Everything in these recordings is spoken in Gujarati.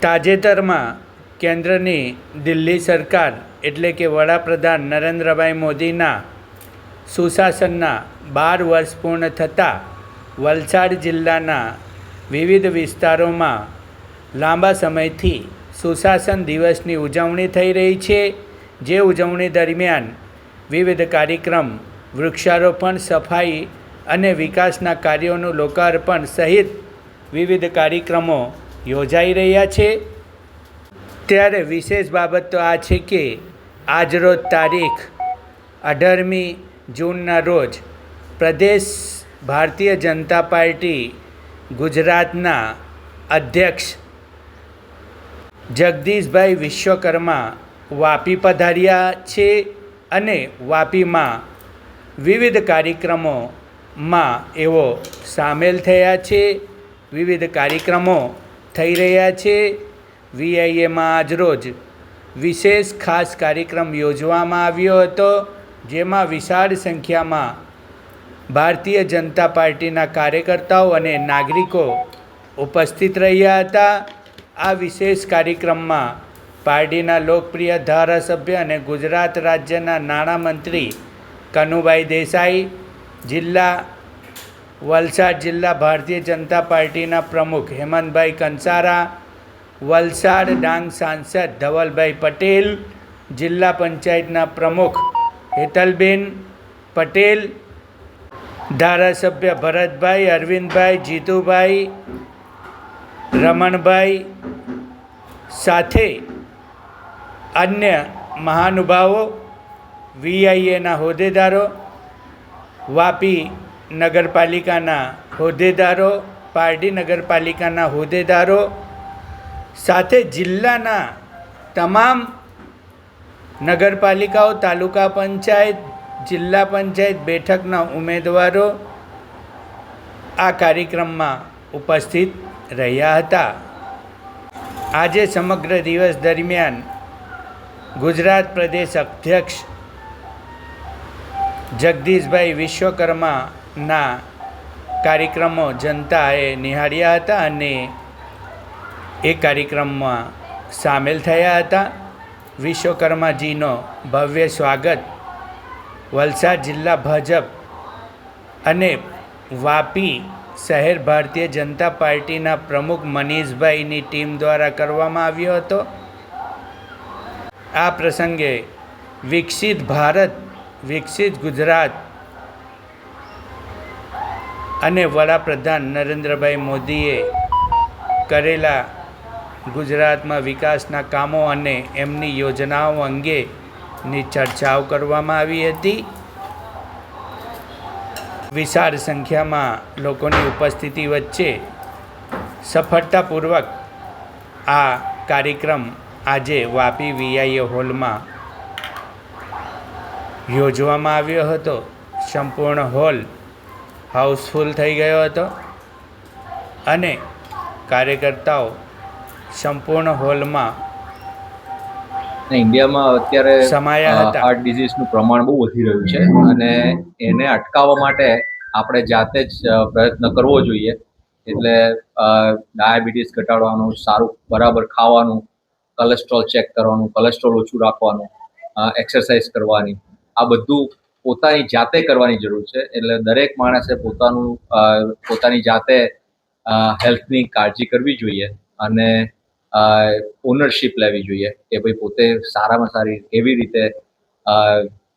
તાજેતરમાં કેન્દ્રની દિલ્હી સરકાર એટલે કે વડાપ્રધાન નરેન્દ્રભાઈ મોદીના સુશાસનના 12 વર્ષ પૂર્ણ થતાં વલસાડ જિલ્લાના વિવિધ વિસ્તારોમાં લાંબા સમયથી સુશાસન દિવસની ઉજવણી થઈ રહી છે, જે ઉજવણી દરમિયાન વિવિધ કાર્યક્રમ, વૃક્ષારોપણ, સફાઈ અને વિકાસના કાર્યોનું લોકાર્પણ સહિત વિવિધ કાર્યક્રમો યોજાઈ રહ્યા છે। ત્યારે વિશેષ બાબત તો આ છે કે આજરોજ તારીખ 18મી જૂનના રોજ પ્રદેશ ભારતીય જનતા પાર્ટી ગુજરાતના અધ્યક્ષ જગદીશભાઈ વિશ્વકર્મા વાપી પધાર્યા છે અને વાપીમાં વિવિધ કાર્યક્રમોમાં એવો સામેલ થયા છે। વિવિધ કાર્યક્રમો થઈ રહ્યા છે। વીઆઈએમાં આજરોજ વિશેષ ખાસ કાર્યક્રમ યોજવામાં આવ્યો હતો, જેમાં વિશાળ સંખ્યામાં ભારતીય જનતા પાર્ટીના કાર્યકર્તાઓ અને નાગરિકો ઉપસ્થિત રહ્યા હતા। આ વિશેષ કાર્યક્રમમાં પાર્ટીના લોકપ્રિય ધારાસભ્ય અને ગુજરાત રાજ્યના નાણામંત્રી કનુભાઈ દેસાઈ, વલસાડ જિલ્લા ભારતીય જનતા પાર્ટીના પ્રમુખ હેમંતભાઈ કંસારા, વલસાડ ડાંગ સાંસદ ધવલભાઈ પટેલ, જિલ્લા પંચાયતના પ્રમુખ હેતલબેન પટેલ, ધારાસભ્ય ભરતભાઈ, અરવિંદભાઈ, જીતુભાઈ, રમણભાઈ સાથે અન્ય મહાનુભાવો, વીઆઈએના હોદ્દેદારો, વાપી નગરપાલિકાના હોદ્દેદારો, પારડી નગરપાલિકાના હોદ્દેદારો સાથે જિલ્લાના તમામ નગરપાલિકાઓ, તાલુકા પંચાયત, જિલ્લા પંચાયત બેઠકના ઉમેદવારો આ કાર્યક્રમમાં ઉપસ્થિત રહ્યા હતા। આજે સમગ્ર દિવસ દરમિયાન ગુજરાત પ્રદેશ અધ્યક્ષ જગદીશભાઈ વિશ્વકર્માના કાર્યક્રમો જનતાએ નિહાળ્યા હતા અને એ કાર્યક્રમમાં સામેલ થયા હતા। વિશ્વકર્માજીનો ભવ્ય સ્વાગત વલસાડ જિલ્લા ભાજપ અને વાપી શહેર ભારતીય જનતા પાર્ટીના પ્રમુખ મનીષભાઈની ટીમ દ્વારા કરવામાં આવ્યો હતો। આ પ્રસંગે વિકસિત ભારત, વિકસિત ગુજરાત અને વડાપ્રધાન નરેન્દ્રભાઈ મોદીએ કરેલા ગુજરાતમાં વિકાસના કામો અને એમની યોજનાઓ અંગેની ચર્ચાઓ કરવામાં આવી હતી। વિશાળ સંખ્યામાં લોકોની ઉપસ્થિતિ વચ્ચે સફળતાપૂર્વક આ કાર્યક્રમ આજે વાપી વીઆઈએ હોલમાં યોજવામાં આવ્યો હતો। સંપૂર્ણ હોલ હાઉસફુલ થઈ ગયો હતો અને કાર્યકર્તાઓ સંપૂર્ણ હોલમાં ઇન્ડિયામાં અત્યારે સમાયા હતા। હાર્ટ ડિઝીઝનું પ્રમાણ બહુ વધી રહ્યું છે અને એને અટકાવવા માટે આપણે જાતે જ પ્રયત્ન કરવો જોઈએ। એટલે ડાયાબિટીસ ઘટાડવાનું, સારું બરાબર ખાવાનું, કોલેસ્ટ્રોલ ચેક કરવાનું, કોલેસ્ટ્રોલ ઓછું રાખવાનું, એક્સરસાઇઝ કરવાની, આ બધું પોતાની જાતે કરવાની જરૂર છે। એટલે દરેક માણસે પોતાની જાતે હેલ્થની કાળજી કરવી જોઈએ અને ઓનરશિપ લેવી જોઈએ કે ભાઈ પોતે સારામાં સારી એવી રીતે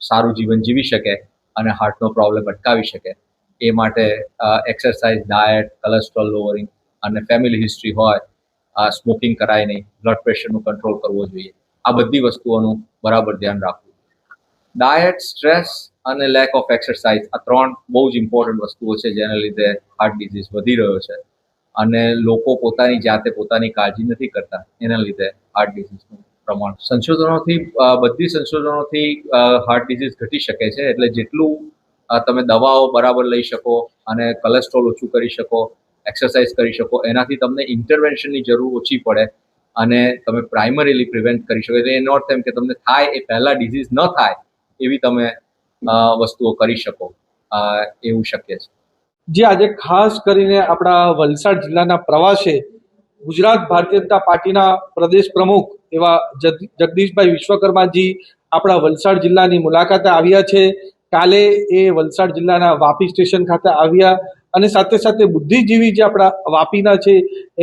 સારું જીવન જીવી શકે અને હાર્ટનો પ્રોબ્લેમ અટકાવી શકે। એ માટે એક્સરસાઇઝ, ડાયટ, કોલેસ્ટ્રોલ લોવરિંગ અને ફેમિલી હિસ્ટ્રી હોય, સ્મોકિંગ કરાય નહીં, બ્લડ પ્રેશરનું કંટ્રોલ કરવો જોઈએ। આ બધી વસ્તુઓનું બરાબર ધ્યાન રાખવું। ડાયટ, સ્ટ્રેસ અને લેક ઓફ એક્સરસાઇઝ, આ 3 બહુ જ ઇમ્પોર્ટન્ટ વસ્તુઓ છે જેના લીધે હાર્ટ ડિઝીઝ વધી રહ્યો છે અને લોકો પોતાની જાતે પોતાની કાળજી નથી કરતા, એના લીધે હાર્ટ ડિઝીઝનું પ્રમાણ બધી સંશોધનોથી હાર્ટ ડિઝીઝ ઘટી શકે છે। એટલે જેટલું તમે દવાઓ બરાબર લઈ શકો અને કોલેસ્ટ્રોલ ઓછું કરી શકો, એક્સરસાઇઝ કરી શકો, એનાથી તમને ઇન્ટરવેન્શનની જરૂર ઓછી પડે અને તમે પ્રાઇમરીલી પ્રિવેન્ટ કરી શકો। એટલે એનો અર્થ એમ કે તમને થાય એ પહેલાં ડિઝીઝ ન થાય એવી તમે વસ્તુઓ કરી શકો, એવું શક્ય છે। જે આજે ખાસ કરીને આપણા વલસાડ જિલ્લાના પ્રવાસે ગુજરાત ભારતીય જનતા પાર્ટીના પ્રદેશ પ્રમુખ એવા જગદીશભાઈ વિશ્વકર્માજી આપણા વલસાડ જિલ્લાની મુલાકાતે આવ્યા છે. કાલે એ વલસાડ જિલ્લાના વાપી સ્ટેશન ખાતે આવ્યા અને સાથે સાથે બુદ્ધિજીવી જે આપણા વાપીના છે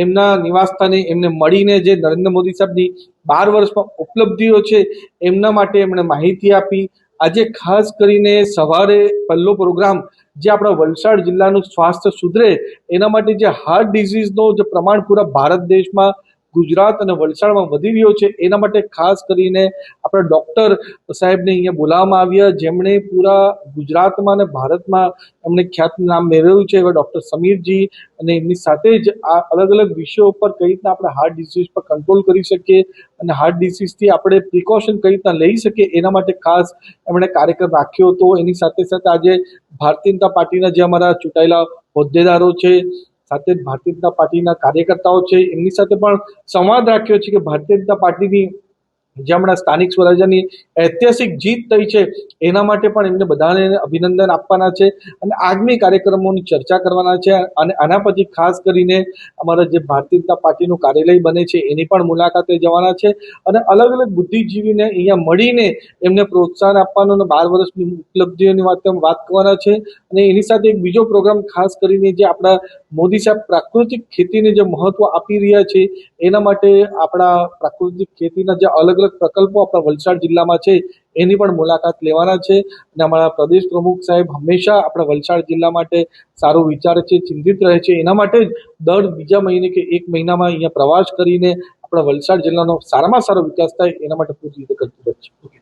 એમના નિવાસસ્થાને એમને મળીને જે નરેન્દ્ર મોદી સાહેબની 12 વર્ષમાં ઉપલબ્ધિઓ છે એમના માટે એમણે માહિતી આપી. આજે ખાસ કરીને સવારે પહેલો પ્રોગ્રામ જે આપણા વલસાડ જિલ્લાનું સ્વાસ્થ્ય સુધરે એના માટે જે હાર્ટ ડિઝીઝનો જે પ્રમાણ પૂરા ભારત દેશમાં ગુજરાત અને વલસાડમાં વધી રહ્યો છે એના માટે ખાસ કરીને આપણા ડૉક્ટર સાહેબને અહીંયા બોલાવવામાં આવ્યા, જેમણે પૂરા ગુજરાતમાં અને ભારતમાં એમણે ખ્યાત નામ મેળવ્યું છે એવા ડૉક્ટર સમીરજી, અને એમની સાથે જ આ અલગ અલગ વિષયો પર કઈ રીતના આપણે હાર્ટ ડિઝીઝ પર કંટ્રોલ કરી શકીએ અને હાર્ટ ડિઝીઝથી આપણે પ્રિકોશન કઈ રીતના લઈ શકીએ એના માટે ખાસ એમણે કાર્યક્રમ રાખ્યો હતો. એની સાથે સાથે આજે ભારતીય જનતા પાર્ટીના જે અમારા ચૂંટાયેલા હોદ્દેદારો છે, સાથે જ ભારતીય જનતા પાર્ટીના કાર્યકર્તાઓ છે, એમની સાથે પણ સંવાદ રાખ્યો છે કે ભારતીય જનતા પાર્ટીની જે હમણાં સ્થાનિક સ્વરાજ્યની ઐતિહાસિક જીત થઈ છે એના માટે પણ એમને બધાને અભિનંદન આપવાના છે અને આગામી કાર્યક્રમોની ચર્ચા કરવાના છે. અને આના પછી ખાસ કરીને અમારા જે ભારતીય જનતા પાર્ટીનું કાર્યાલય બને છે એની પણ મુલાકાતે જવાના છે અને અલગ અલગ બુદ્ધિજીવીને અહીંયા મળીને એમને પ્રોત્સાહન આપવાનું અને 12 વર્ષની ઉપલબ્ધિઓની વાત કરવાના છે. અને એની સાથે એક બીજો પ્રોગ્રામ ખાસ કરીને જે આપણા મોદી સાહેબ પ્રાકૃતિક ખેતીને જે મહત્વ આપી રહ્યા છે એના માટે આપણા પ્રાકૃતિક ખેતીના જે અલગ અલગ પ્રકલ્પો આપણા વલસાડ જિલ્લામાં છે એની પણ મુલાકાત લેવાના છે. અને અમારા પ્રદેશ પ્રમુખ સાહેબ હંમેશા આપણા વલસાડ જિલ્લા માટે સારું વિચારે છે, ચિંતિત રહે છે. એના માટે જ દર બીજા મહિને કે 1 મહિનામાં અહીંયા પ્રવાસ કરીને આપણા વલસાડ જિલ્લાનો સારામાં સારો વિકાસ થાય એના માટે પૂરી રીતે કરતું રહે છે.